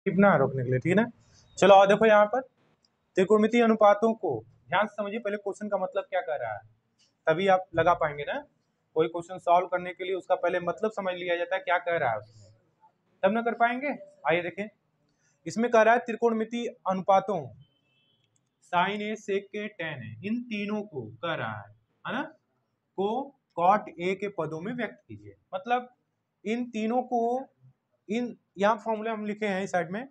टिपना रोकने के लिए, ठीक है ना। चलो और देखो यहाँ पर त्रिकोणमितीय अनुपातों को ध्यान से समझिए, पहले क्वेश्चन का मतलब क्या कर रहा है, तभी आप लगा पाएंगे ना। कोई क्वेश्चन सॉल्व करने के लिए उसका पहले मतलब समझ लिया जाता है क्या कह रहा है उसमें, तब ना कर पाएंगे। आइए देखें, इसमें कह रहा है त्रिकोणमितीय अनुपातों साइन ए सेक के टेन है, इन तीनों को कह रहा है ना, को कॉट ए के पदों में व्यक्त कीजिए। मतलब इन तीनों को, इन यहाँ फॉर्मूले हम लिखे हैं इस साइड में,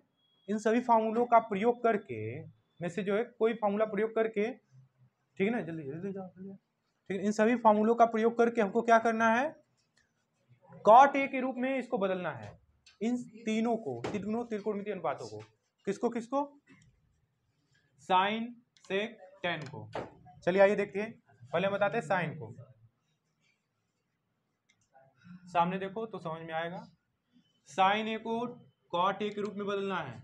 इन सभी फॉर्मूलों का प्रयोग करके में से जो है कोई फॉर्मूला प्रयोग करके, ठीक है ना, जल्दी जल्दी जाओ जल्दी, ठीक है, इन सभी फॉर्मूलों का प्रयोग करके हमको क्या करना है, कॉट ए के रूप में इसको बदलना है। इन तीनों को, तीनों त्रिकोणमितीय अनुपातों को, किसको किसको, साइन सेक टेन को। चलिए आइए देखते हैं, पहले बताते हैं साइन को। सामने देखो तो समझ में आएगा। साइन ए को कॉट ए के रूप में बदलना है,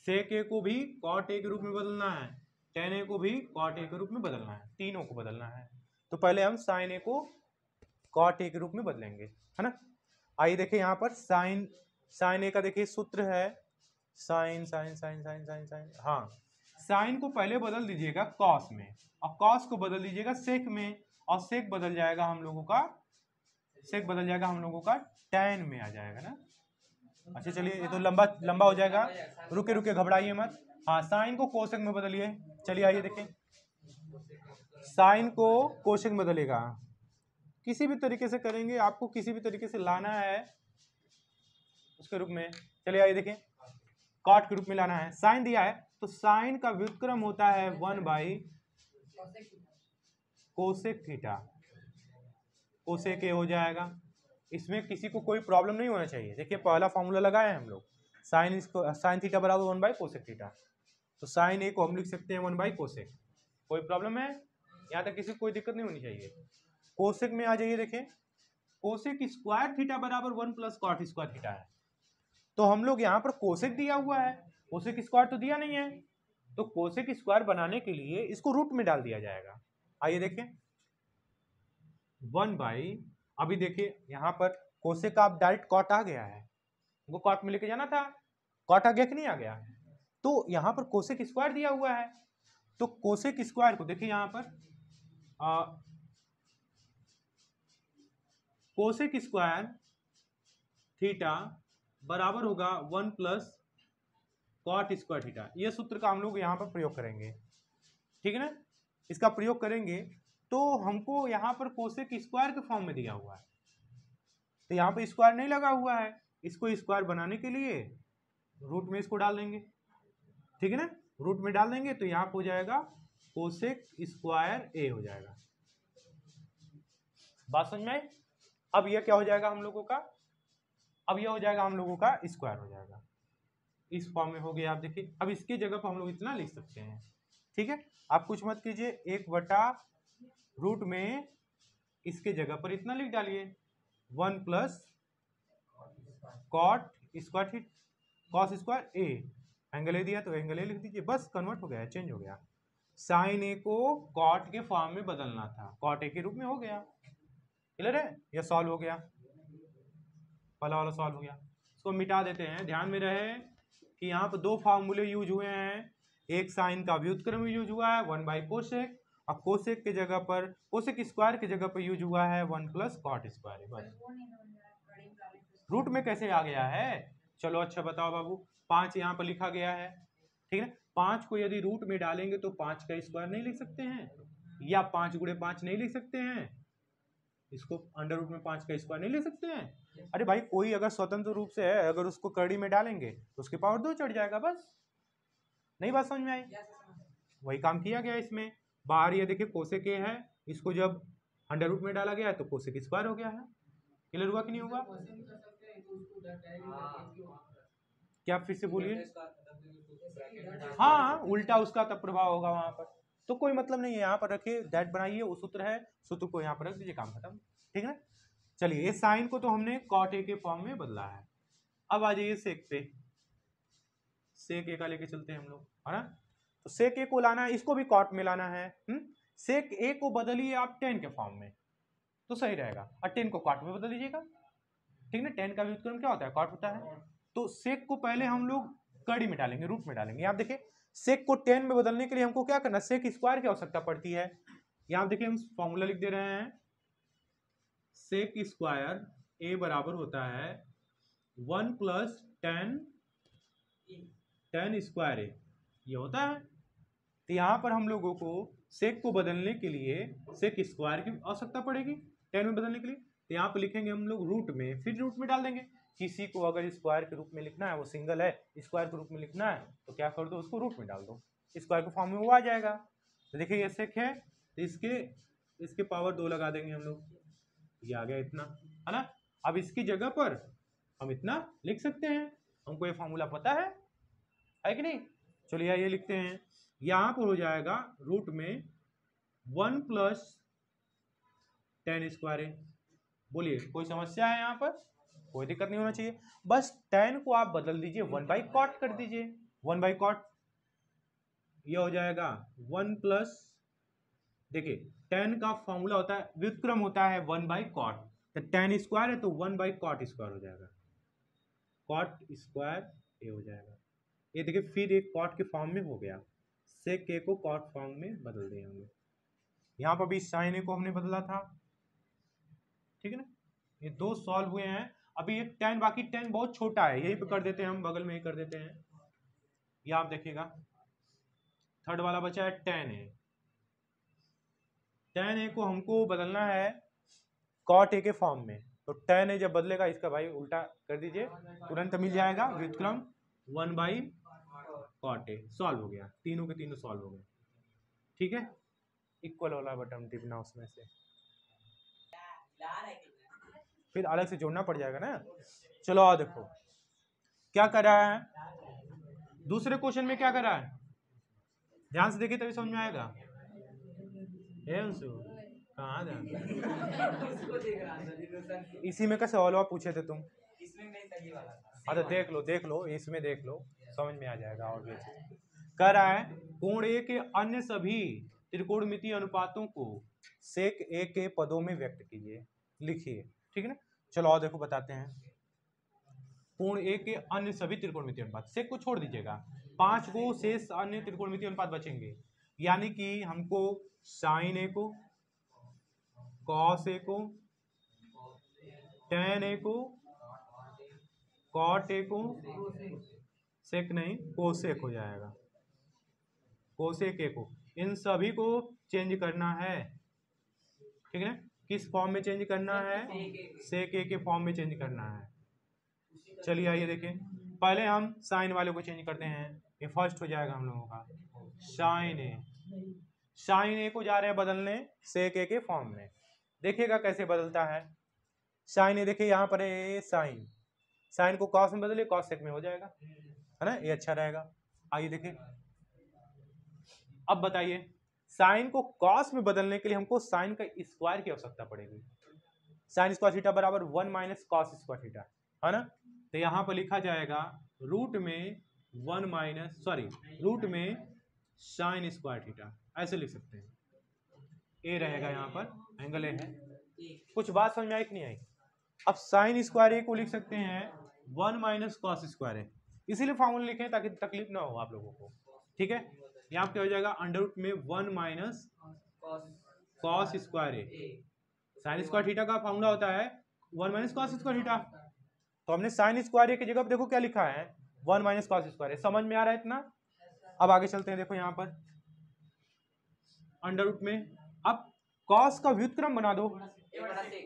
सेक ए को भी कॉट ए के रूप में बदलना है, टेन ए को भी कॉट ए के रूप में बदलना है, तीनों को बदलना है। तो पहले हम साइन ए को कॉट ए के रूप में बदलेंगे, है ना। आइए देखिए यहाँ पर साइन, साइन ए का देखिए सूत्र है sine sine sine sine sine sine, हाँ, साइन को पहले बदल दीजिएगा कॉस में, और कॉस को बदल दीजिएगा सेक में, और सेक बदल जाएगा हम लोगों का, सेक बदल जाएगा हम लोगों का टैन में आ जाएगा ना। अच्छा चलिए, ये तो लंबा लंबा हो जाएगा, रुके रुके घबराइए मत। हाँ, साइन को कोसेक में बदलिए। चलिए आइए देखें, साइन को कोसेक में बदलेगा, किसी भी तरीके से करेंगे, आपको किसी भी तरीके से लाना है उसके रूप में। चलिए आइए देखें, कॉट के रूप में लाना है, साइन दिया है तो साइन का व्युत्क्रम होता है 1 बाई कोसेक थीटा, कोसेक ए हो जाएगा। इसमें किसी को कोई प्रॉब्लम नहीं होना चाहिए। देखिए पहला फॉर्मूला लगाए हम लोग, साइन इसको, साइन थीटा बराबर 1 बाई कोसेक थीटा, तो साइन ए को हम लिख सकते हैं 1 बाई कोसेक। कोई प्रॉब्लम है यहाँ तक, किसी को कोई दिक्कत नहीं होनी चाहिए। कोसेक में आ जाइए, देखें कोसेक स्क्वायर थीटा बराबर 1 प्लस कॉट स्क्वायर थीटा है, तो हम लोग यहाँ पर कोसेक दिया हुआ है, कोसेक स्क्वायर तो दिया नहीं है, तो कोसेक स्क्वायर बनाने के लिए इसको रूट में डाल दिया जाएगा। आइए देखें 1 बाई, अभी देखिए यहाँ पर कोसेक का आप डायरेक्ट कॉट आ गया है, वो कॉट में लेके जाना था, कॉट आ गया कि नहीं आ गया, तो यहाँ पर कोसेक स्क्वायर दिया हुआ है, तो कोसेक स्क्वायर को देखिए यहाँ पर कोसेक स्क्वायर थीटा बराबर होगा 1 प्लस कॉट स्क्वायर थीटा। यह सूत्र का हम लोग यहाँ पर प्रयोग करेंगे, ठीक है ना। इसका प्रयोग करेंगे तो हमको यहाँ पर कोसेक स्क्वायर के फॉर्म में दिया हुआ है, तो यहाँ पर स्क्वायर नहीं लगा हुआ है, इसको स्क्वायर बनाने के लिए रूट में इसको डाल देंगे, ठीक है ना, रूट में डाल देंगे तो यहाँ पर हो जाएगा कोसेक स्क्वायर ए हो जाएगा। बात समझ में आई। अब यह क्या हो जाएगा हम लोगों का, अब यह हो जाएगा हम लोगों का स्क्वायर हो जाएगा, इस फॉर्म में हो गया। आप देखिए अब इसकी जगह पर हम लोग इतना लिख सकते हैं, ठीक है, आप कुछ मत कीजिए, 1/रूट में इसके जगह पर इतना लिख डालिए, 1 plus cot square theta, cos square A, angle A दिया तो एंगल ए लिख दीजिए, बस कन्वर्ट हो गया, चेंज हो गया। साइन ए को कॉट के फॉर्म में बदलना था, कॉट ए के रूप में हो गया। क्लियर है, यह सॉल्व हो गया, पहला वाला सॉल्व हो गया। इसको मिटा देते हैं, ध्यान में रहे कि यहाँ पर दो फार्मूले यूज हुए हैं, एक साइन का व्युत्क्रम यूज हुआ है 1 बाई कोसेक, और कोसेक के जगह पर, कोसेक स्क्वायर की जगह पर यूज हुआ है 1 plus cot square. Bus route में कैसे आ गया है, चलो अच्छा बताओ बाबू, 5 यहाँ पर लिखा गया है, ठीक है, 5 को यदि रूट में डालेंगे तो 5 का स्क्वायर नहीं लिख सकते हैं, या 5 गुणे 5 नहीं लिख सकते हैं, इसको अंडर रूट में 5 का स्क्वायर नहीं ले सकते हैं। अरे भाई कोई अगर स्वतंत्र रूप से है, अगर उसको कड़ी में डालेंगे तो उसके पावर 2 चढ़ जाएगा, बस। नहीं बात समझ में आई, वही काम किया गया इसमें। बाहर ये देखिए कोसेक ए है, इसको जब अंडर रूट में डाला गया तो कोसेक स्क्वायर हो गया है। क्लियर हुआ कि नहीं हुआ, क्या फिर से बोलिए। हाँ उल्टा उसका तब प्रभाव होगा वहां पर, तो कोई मतलब नहीं है, यहाँ पर रखिए, दैट बनाइए, वो सूत्र है, सूत्र को यहाँ पर रख दीजिए, काम खत्म, ठीक है ना। चलिए ये साइन को तो हमने कॉट ए के फॉर्म में बदला है। अब आ जाइए सेक पे, सेक ए का लेके चलते हैं हम लोग, है ना। तो सेक ए को लाना है, इसको भी कॉट में लाना है। सेक ए को बदलिए आप टेन के फॉर्म में तो सही रहेगा, और टेन को कॉट में बदल दीजिएगा, ठीक है ना। टेन का व्युत्क्रम क्या होता है, कॉट होता है। तो सेक को पहले हम लोग कड़ी में डालेंगे, रूट में डालेंगे। यहाँ देखिए सेक को 10 में बदलने के लिए हमको क्या करना, सेक स्क्वायर की आवश्यकता पड़ती है। यहाँ देखिए हम फॉर्मूला लिख दे रहे हैं, सेक स्क्वायर ए बराबर होता है 1 प्लस 10 स्क्वायर ए, ये होता है। तो यहाँ पर हम लोगों को सेक को बदलने के लिए सेक स्क्वायर की आवश्यकता पड़ेगी 10 में बदलने के लिए। तो यहाँ पर लिखेंगे हम लोग रूट में, फिर रूट में डाल देंगे। किसी को अगर स्क्वायर के रूप में लिखना है, वो सिंगल है, स्क्वायर के रूप में लिखना है तो क्या कर दो, उसको रूट में डाल दो, स्क्वायर के फॉर्म में वो आ जाएगा। तो देखिए ये सेक है, तो इसके पावर 2 लगा देंगे हम लोग, ये आ गया इतना, है ना। अब इसकी जगह पर हम इतना लिख सकते हैं, हमको ये फॉर्मूला पता है कि नहीं। चलिए ये लिखते हैं, यहाँ पर हो जाएगा रूट में 1 प्लस 10 स्क्वायर है। बोलिए कोई समस्या है यहाँ पर? कोई दिक्कत नहीं होना चाहिए। बस 10 को आप बदल दीजिए 1/cot कर दीजिए, 1/cot, ये हो जाएगा 1 प्लस, देखिए 10 का फॉर्मूला होता है, व्युत्क्रम होता है 1/cot, तो 10 स्क्वायर है तो 1/cot स्क्वायर हो जाएगा, cot स्क्वायर ए हो जाएगा। ये देखिए फिर एक cot के फॉर्म में हो गया, सेक ए को cot फॉर्म में बदल दिए हमने। यहाँ पर भी साइन ए को हमने बदला था, ठीक है ना। ये 2 सॉल्व हुए हैं। अभी ये 10 बाकी 10 बहुत छोटा है, यही पे कर देते हैं हम, बगल में ही कर देते हैं। ये आप देखिएगा थर्ड वाला बचा है 10 ए। 10 ए को हमको बदलना है cot ए के फॉर्म में, तो 10 ए जब बदलेगा इसका भाई उल्टा कर दीजिए, तुरंत मिल जाएगा व्युत्क्रम 1/cot ए। सॉल्व हो गया, तीनों के तीनों सॉल्व हो गए, ठीक है। इक्वल वाला बटन टिपना उसमें से, फिर अलग से जोड़ना पड़ जाएगा ना। चलो आओ देखो क्या कर रहा है, दूसरे क्वेश्चन में क्या कर रहा है, ध्यान से देखिए तभी समझ में आएगा। कहाँ ध्यान, इसी में कैसे सवाल पूछे थे तुम, हाँ तो देख लो इसमें देख लो, समझ में आ जाएगा। और कह रहा है कोण ए के अन्य सभी त्रिकोणमितीय अनुपातों को सेक ए के पदों में व्यक्त कीजिए, लिखिए, ठीक है ना। चलो और देखो बताते हैं, कोण ए के अन्य सभी त्रिकोणमितीय अनुपात, सेक को छोड़ दीजिएगा, 5 को शेष अन्य त्रिकोणमितीय अनुपात बचेंगे, यानी कि हमको साइन ए को, कॉस ए को, टेन ए को, कॉट ए को, सेक नहीं कोसेक हो जाएगा, कोसेक ए को, इन सभी को चेंज करना है, ठीक है ना। किस फॉर्म में चेंज करना है, सेक ए के फॉर्म में चेंज करना है। चलिए आइए देखें, पहले हम साइन वाले को चेंज करते हैं, ये फर्स्ट हो जाएगा हम लोगों का साइन ए। साइन ए को जा रहे हैं बदलने सेक ए के फॉर्म में, देखिएगा कैसे बदलता है। साइन ए देखिए यहाँ पर है साइन, साइन को कॉस में बदले कॉस सेक में हो जाएगा, है ना, ये अच्छा रहेगा। आइए देखिए, अब बताइए साइन को कॉस में बदलने के लिए हमको साइन का स्क्वायर की आवश्यकता पड़ेगी। साइन स्क्वायर थीटा बराबर 1 माइनस कॉस स्क्वायर थीटा, है ना। तो यहाँ पर लिखा जाएगा रूट में साइन स्क्वायर थीटा, ऐसे लिख सकते हैं। ए रहेगा यहाँ पर, एंगल ए है। कुछ बात समझ में आई कि नहीं आई? अब साइन स्क्वायर ए को लिख सकते हैं 1 माइनस कॉस स्क्वायर ए, इसीलिए फॉर्मूला लिखे ताकि तकलीफ ना हो आप लोगों को, ठीक है। यहाँ क्या हो जाएगा अंडर रूट में 1 माइनस कॉस स्क्वायर ए। साइन स्क्वायर थीटा का फॉर्मूला होता है 1 माइनस कॉस स्क्वायर थीटा, तो हमने साइन स्क्वायर ए की जगह देखो क्या लिखा है 1 माइनस कॉस स्क्वायर ए। समझ में आ रहा है इतना? अब आगे चलते हैं, देखो यहाँ पर अंडर रूट में, अब कॉस का व्युत्क्रम बना दो,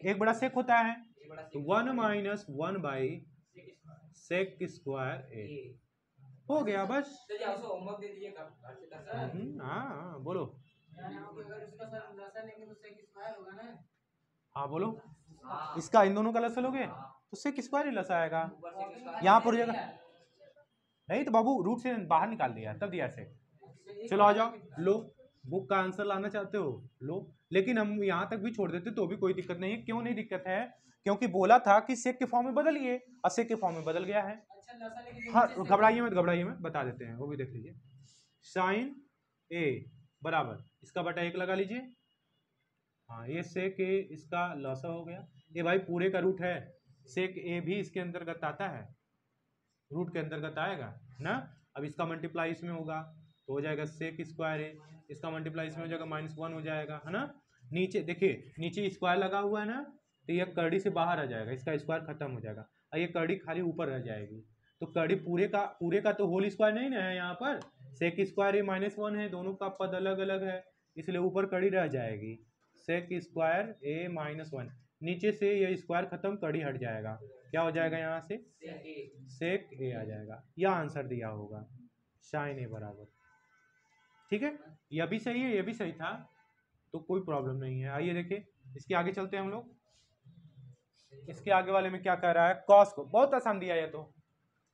एक बड़ा सेक होता है, तो 1 माइनस 1 बाई सेक स्क्वायर ए हो गया बस। हाँ बोलो, हाँ बोलो, इसका इन दोनों का लसा लोगे तो सेक स्क्वायर ही लसा आएगा, यहाँ पर जगह नहीं तो बाबू रूट से बाहर निकाल दिया तब दिया से। चलो आ जाओ, लो बुक का आंसर लाना चाहते हो लो, लेकिन हम यहाँ तक भी छोड़ देते तो भी कोई दिक्कत नहीं है। क्यों नहीं दिक्कत है? क्योंकि बोला था कि सेक के फॉर्म में बदलिए, और सेक के फॉर्म में बदल गया है। हाँ घबराइए मत, बता देते हैं, वो भी देख लीजिए। साइन ए बराबर इसका बटा 1 लगा लीजिए, हाँ ये सेक ए इसका लॉसा हो गया, ये भाई पूरे का रूट है, सेक ए भी इसके अंतर्गत आता है, रूट के अंतर्गत आएगा ना। अब इसका मल्टीप्लाई इसमें होगा तो हो जाएगा सेक स्क्वायर ए, इसका मल्टीप्लाई इसमें हो जाएगा -1 हो जाएगा, है ना। नीचे देखिए, नीचे स्क्वायर लगा हुआ है ना, तो ये कड़ी से बाहर आ जाएगा, इसका स्क्वायर खत्म हो जाएगा और ये कड़ी खाली ऊपर रह जाएगी। तो कड़ी पूरे का तो होल स्क्वायर नहीं ना है यहाँ पर, सेक स्क्वायर ए -1 है, दोनों का पद अलग अलग है, इसलिए ऊपर कड़ी रह जाएगी सेक स्क्वायर ए -1। नीचे से ये स्क्वायर खत्म, कड़ी हट जाएगा, क्या हो जाएगा यहाँ से सेक ए आ जाएगा। यह आंसर दिया होगा साइन ए बराबर, ठीक है। यह भी सही है, यह भी सही था, तो कोई प्रॉब्लम नहीं है। आइए देखिए इसके आगे चलते हैं हम लोग। इसके आगे वाले में क्या कह रहा है, कॉस को बहुत आसान दिया है, तो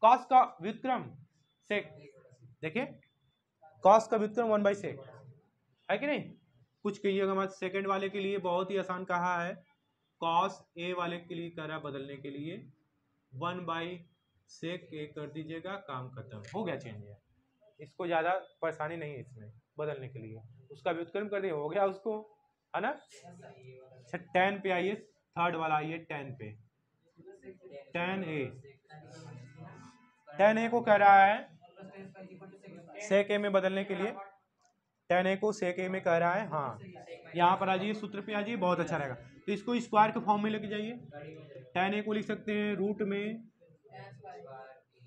कॉस का व्युत्क्रम सेक, देखिए कॉस का व्युत्क्रम 1/सेक है कि नहीं। कुछ कहिएगा मत, सेकंड वाले के लिए बहुत ही आसान कहा है, कॉस ए वाले के लिए कह रहा है बदलने के लिए 1/सेक ए कर दीजिएगा, काम खत्म हो गया, चेंज है। इसको ज़्यादा परेशानी नहीं है इसमें बदलने के लिए, उसका व्युत्क्रम कर दिए हो गया उसको, है ना। अच्छा tan पे आइए, थर्ड वाला आइए tan पे, tan ए को कह रहा है सेक ए में बदलने के लिए, tan ए को सेक ए में कह रहा है। हाँ यहाँ पर आ जाइए, सूत्र पे आ जाइए, बहुत अच्छा रहेगा। तो इसको स्क्वायर के फॉर्म में लेके जाइए, tan ए को लिख सकते हैं रूट में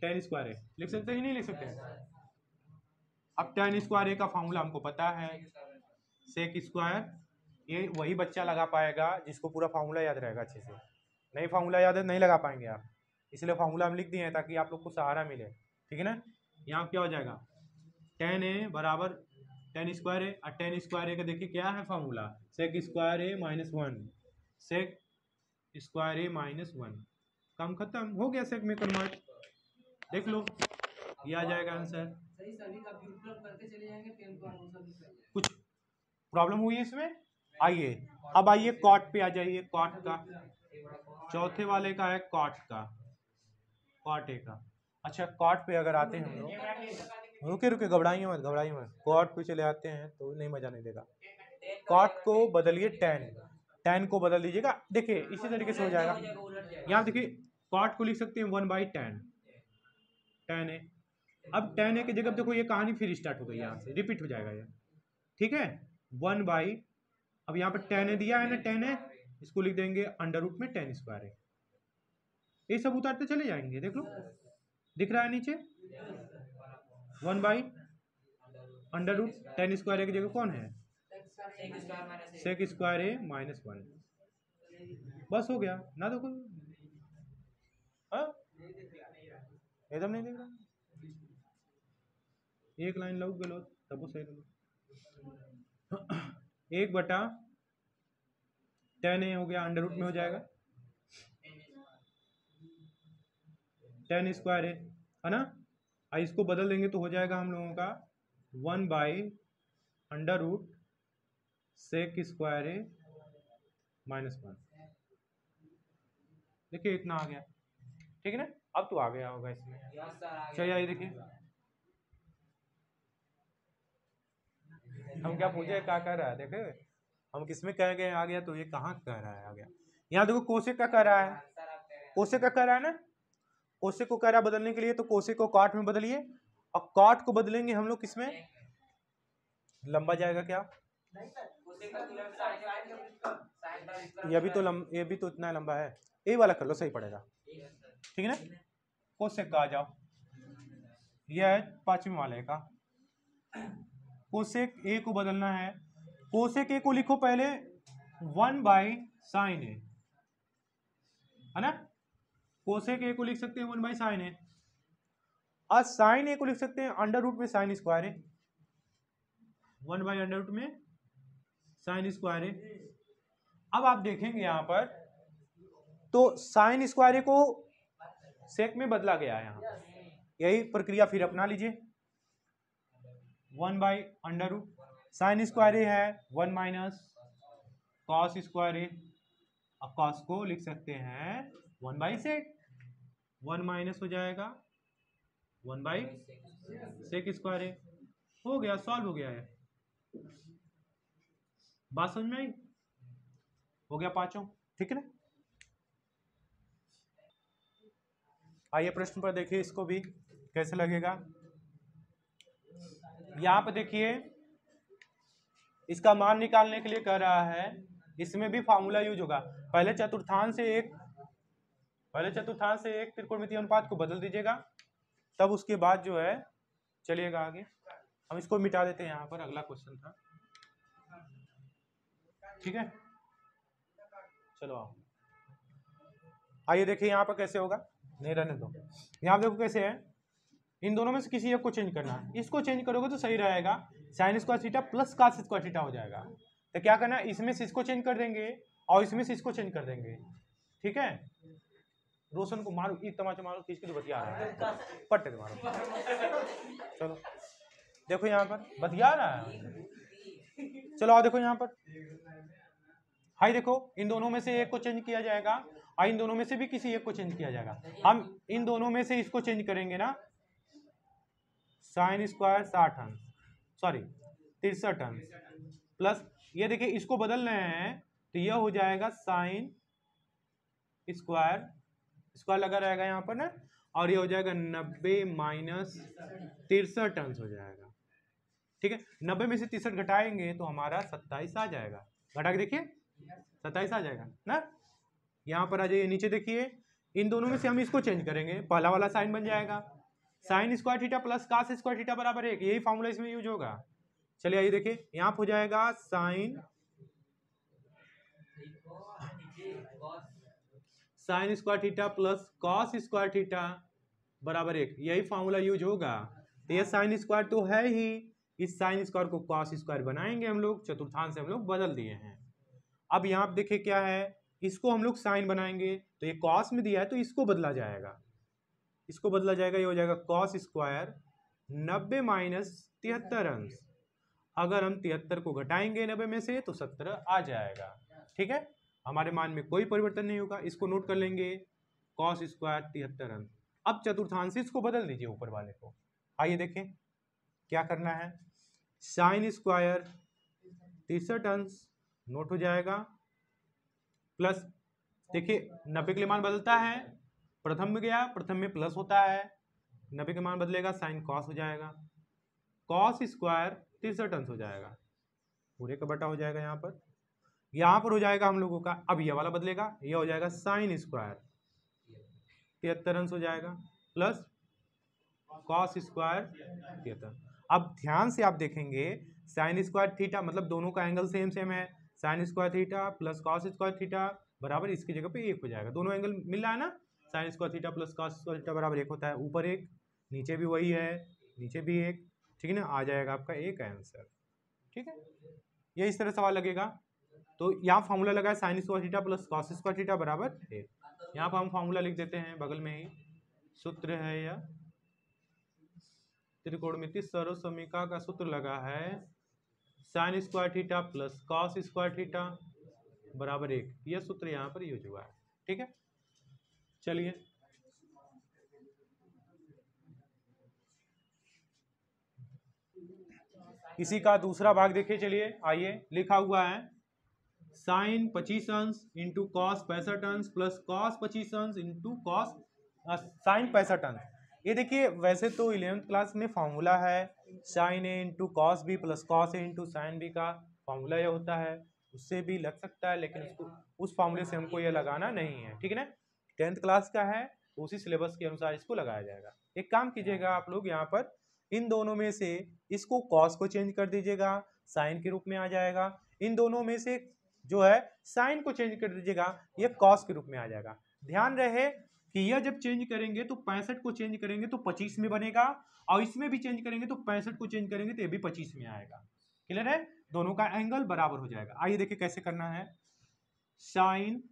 tan स्क्वायर ए, लिख सकते हैं कि नहीं लिख सकते हैं। अब tan स्क्वायर ए का फॉर्मूला हमको पता है, सेक स्क्वायर, ये वही बच्चा लगा पाएगा जिसको पूरा फार्मूला याद रहेगा अच्छे से, नहीं फार्मूला याद है नहीं लगा पाएंगे आप, इसलिए फार्मूला हम लिख दिए हैं ताकि आप लोग को सहारा मिले, ठीक है ना। यहाँ क्या हो जाएगा, tan ए बराबर tan स्क्वायर ए, और tan स्क्वायर ए का देखिए क्या है फार्मूला, सेक स्क्वायर ए -1, सेक स्क्वायर ए -1, काम खत्म हो गया, सेक में कन्वर्ट, देख लो ये आ जाएगा आंसर। कुछ प्रॉब्लम हुई है इसमें। आइए अब आइए कॉट पे आ जाइए, कॉट का चौथे वाले का है, कॉट का, कॉट ए का। अच्छा कॉट पे अगर आते हैं हम लोग, रुके रुके घबराइए मत, घबराइए मत, कॉट पे चले आते हैं तो नहीं मजा नहीं देगा। कॉट को बदलिए tan को बदल दीजिएगा, देखिए इसी तरीके से हो जाएगा। यहाँ देखिए कॉट को लिख सकते हैं 1/tan ए। अब tan ए की जगह देखो ये कहानी फिर स्टार्ट हो गई, यहाँ से रिपीट हो जाएगा ये, ठीक है। 1/, अब यहाँ पर tan ए दिया है ना, tan ए इसको लिख देंगे √ में tan स्क्वायर ए, ये सब उतारते चले जाएंगे, देख लो दिख रहा है नीचे 1/√ tan स्क्वायर ए की जगह कौन है, सेक स्क्वायर ए -1, बस हो गया ना। देखो एकदम नहीं दिख रहा, एक लाइन लग गलो तब सही गलो 1/tan ए हो गया, √ में हो जाएगा tan स्क्वायर ए, है ना। इसको बदल देंगे तो हो जाएगा हम लोगों का 1/√ सेक स्क्वायर ए -1, देखिए इतना आ गया, ठीक है ना। अब तो आ गया होगा इसमें, चलिए आइए देखिए हम क्या पूछे क्या कह रहा है, देखे हम किसमें कह गए आ गया, तो ये कहाँ कह रहा है आ गया। यहाँ देखो कोसेक का कह रहा है, कोसेक का कह रहा है ना, कोसेक को कह रहा है बदलने के लिए, तो कोसेक को कॉट में बदलिए, और कॉट को बदलेंगे हम लोग किसमें, लंबा जाएगा क्या, ये भी तो इतना लंबा है, ये वाला कर लो सही पड़ेगा, ठीक है ना। कोसेक का आ जाओ, यह है 5वें वाले का, कोसेक ए को बदलना है, कोसेक ए को लिखो पहले 1/sin ए, है ना। कोसेक ए को लिख सकते हैं 1/sin ए, और साइन ए को लिख सकते हैं √ में sin स्क्वायर ए, 1/√ में sin स्क्वायर ए। अब आप देखेंगे यहाँ पर तो sin स्क्वायर ए को सेक में बदला गया है, यहाँ यही प्रक्रिया फिर अपना लीजिए, 1/√ sin स्क्वायर ए है 1 - cos स्क्वायर ए, अब cos को लिख सकते हैं 1/sec, 1 - हो जाएगा 1/sec स्क्वायर ए, हो गया सॉल्व हो गया है, बात समझ में आई, हो गया पांचों, ठीक है ना। आइए प्रश्न पर देखिए इसको भी कैसे लगेगा। यहाँ पे देखिए इसका मान निकालने के लिए कह रहा है, इसमें भी फार्मूला यूज होगा। पहले चतुर्थांश से एक त्रिकोणमितीय अनुपात को बदल दीजिएगा, तब उसके बाद जो है चलिएगा आगे। हम इसको मिटा देते हैं, यहाँ पर अगला क्वेश्चन था, ठीक है। चलो आओ, आइए देखिए यहाँ पर कैसे होगा, नहीं रहने दो। यहाँ देखो कैसे है, इन दोनों में से किसी एक को चेंज करना है। इसको चेंज करोगे तो सही रहेगा, sine square theta plus cos square theta हो जाएगा। तो क्या करना है, इसमें से इसको चेंज कर देंगे और इसमें से इसको चेंज कर देंगे, ठीक है। रोशन को मारो, एक तमाचा मारो, किसकी तो बतिया रहा है, पट्टे मारो। चलो देखो यहाँ पर बतिया रहा है, चलो आओ देखो यहाँ पर। हाई देखो, इन दोनों में से एक को चेंज किया जाएगा और इन दोनों में से भी किसी एक को चेंज किया जाएगा। हम इन दोनों में से इसको चेंज करेंगे ना, साइन स्क्वायर 60 अंश, सॉरी 63 अंश, प्लस ये देखिए इसको बदल रहे हैं तो यह हो जाएगा साइन स्क्वायर, स्क्वायर लगा रहेगा यहाँ पर ना, और ये हो जाएगा 90 माइनस 63 अंश हो जाएगा, ठीक है। 90 में से 63 घटाएंगे तो हमारा 27 आ जाएगा। घटा के देखिए 27 आ जाएगा ना। यहाँ पर आ जाइए नीचे देखिए, इन दोनों में से हम इसको चेंज करेंगे, पहला वाला साइन बन जाएगा sine square theta plus cos square theta बराबर 1, यही फॉर्मूला इसमें यूज होगा। चलिए आइए देखिए, यहाँ हो जाएगा sine square theta plus cos square theta बराबर 1, यही फॉर्मूला यूज होगा। तो ये साइन स्क्वायर तो है ही, इस साइन स्क्वायर को कॉस स्क्वायर बनाएंगे हम लोग, चतुर्थांश से हम लोग बदल दिए हैं। अब यहाँ पे देखिए क्या है, इसको हम लोग साइन बनाएंगे तो ये कॉस में दिया है तो इसको बदला जाएगा, इसको बदला जाएगा, ये हो जाएगा कॉस स्क्वायर 90 माइनस 73 अंश। अगर हम 73 को घटाएंगे 90 में से तो 17 आ जाएगा, ठीक है। हमारे मान में कोई परिवर्तन नहीं होगा, इसको नोट कर लेंगे, कॉस स्क्वायर 73 अंश। अब चतुर्थांश इसको बदल दीजिए ऊपर वाले को। आइए देखें क्या करना है, साइन स्क्वायर 63 अंश नोट हो जाएगा, प्लस देखिए 90 के लिए मान बदलता है, प्रथम में गया, प्रथम में प्लस होता है, 90 के मान बदलेगा साइन कॉस हो जाएगा, कॉस स्क्वायर 63 अंश हो जाएगा, पूरे का बटा हो जाएगा। यहाँ पर हो जाएगा हम लोगों का, अब ये वाला बदलेगा, ये हो जाएगा साइन स्क्वायर 73 अंश हो जाएगा, प्लस कॉस स्क्वायर 73। अब ध्यान से आप देखेंगे, साइन स्क्वायर थीटा मतलब दोनों का एंगल सेम सेम है, sine square theta plus cos square theta बराबर इसकी जगह पे 1 हो जाएगा, दोनों एंगल मिल रहा है ना, sine square theta plus cos square theta बराबर 1 होता है, ऊपर 1 नीचे भी वही है, नीचे भी 1, ठीक है ना, आ जाएगा आपका 1 आंसर, ठीक है। ये इस तरह सवाल लगेगा। तो यहाँ फॉर्मूला लगा है sine square theta plus cos square theta बराबर 1, यहाँ पर हम फॉर्मूला लिख देते हैं बगल में ही, सूत्र है यह त्रिकोणमितीय सर्वसमीका का सूत्र लगा है sine square theta plus cos square theta बराबर 1, यह सूत्र यहाँ पर यूज हुआ है, ठीक है। चलिए इसी का दूसरा भाग देखिए, चलिए आइए, लिखा हुआ है साइन 25 अंश इंटू कॉस 65 अंश प्लस कॉस 25 अंश इंटू कॉस साइन 65 अंश। ये देखिए वैसे तो 11th क्लास में फॉर्मूला है sine A into cos B plus cos A into sine B का फॉर्मूला ये होता है, उससे भी लग सकता है, लेकिन उसको उस फॉर्मूले से हमको ये लगाना नहीं है, ठीक है ना। 10th क्लास का है तो उसी सिलेबस के अनुसार इसको लगाया जाएगा। एक काम कीजिएगा आप लोग, यहाँ पर इन दोनों में से इसको कॉस को चेंज कर दीजिएगा, साइन के रूप में आ जाएगा। इन दोनों में से जो है साइन को चेंज कर दीजिएगा, ये कॉस के रूप में आ जाएगा। ध्यान रहे कि यह जब चेंज करेंगे तो 65 को चेंज करेंगे तो 25 में बनेगा, और इसमें भी चेंज करेंगे तो 65 को चेंज करेंगे तो ये भी 25 में आएगा। क्लियर है, दोनों का एंगल बराबर हो जाएगा। आइए देखिए कैसे करना है, साइन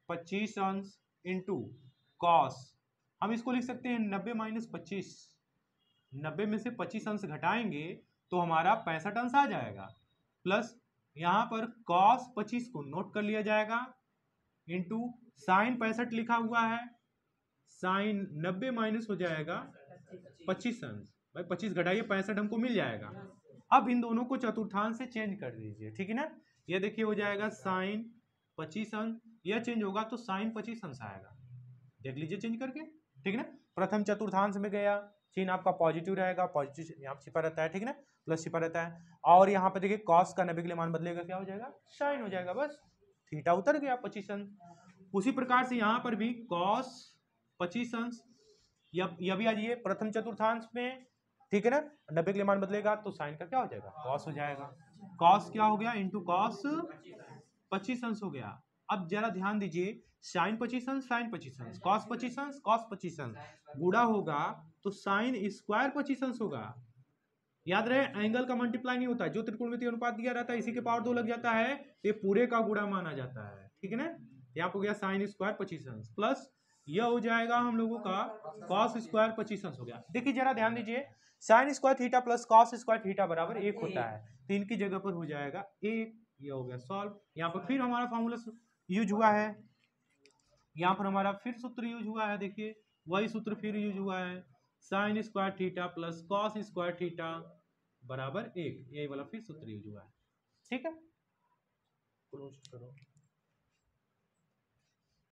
25 अंश इंटू कॉस, हम इसको लिख सकते हैं 90 माइनस 25, 90 में से 25 अंश घटाएंगे तो हमारा 65 अंश आ जाएगा, प्लस यहाँ पर कॉस 25 को नोट कर लिया जाएगा इंटू साइन 65 लिखा हुआ है, साइन 90 माइनस हो जाएगा 25 अंश, भाई 25 घटाइए 65 हमको मिल जाएगा। अब इन दोनों को चतुर्थांश से चेंज कर दीजिए, ठीक है ना। ये देखिए हो जाएगा साइन 25 अंश, यह चेंज होगा तो साइन 25 अंश आएगा, देख लीजिए चेंज करके, ठीक है ना। प्रथम चतुर्थांश में गया, चिन्ह आपका पॉजिटिव रहेगा, पॉजिटिव यहाँ छिपा रहता है, ठीक है ना, प्लस छिपा रहता है। और यहाँ पे देखिए कॉस का 90 के लिए मान बदलेगा, क्या हो जाएगा, साइन हो जाएगा, बस थीटा उतर गया 25 अंश। उसी प्रकार से यहाँ पर भी कॉस 25 अंश, यह भी आ जाइए प्रथम चतुर्थांश में, ठीक है ना, 90 के लिए मान बदलेगा तो साइन का क्या हो जाएगा, कॉस हो जाएगा। कॉस क्या हो गया, इंटू कॉस 25 अंश हो गया। अब जरा ध्यान दीजिए, साइन 25 अंश, साइन 25 अंश, कॉस 25 अंश, कॉस 25 अंश, गुणा होगा तो साइन स्क्वायर 25 अंश होगा। याद रहे एंगल का मल्टीप्लाई नहीं होता है, जो त्रिकोणमितीय अनुपात दिया रहता है इसी के पावर 2 लग जाता है, ये पूरे का गुणा माना जाता है, ठीक है ना। यहाँ पे हो गया साइन स्क्वायर 25 अंश प्लस यह हो जाएगा हम लोगों का कॉस स्क्वायर 25 अंश हो गया। देखिए जरा ध्यान दीजिए, sine square theta plus cos square theta बराबर 1 होता है, तो इनकी जगह पर हो जाएगा 1, ये हो गया सॉल्व। यहाँ पर फिर हमारा फॉर्मूला यूज हुआ है, यहाँ पर हमारा फिर सूत्र यूज हुआ है, देखिए वही सूत्र फिर यूज हुआ है, sine square theta plus cos square theta बराबर 1, यही वाला फिर सूत्र यूज हुआ है, ठीक है। क्लोज करो।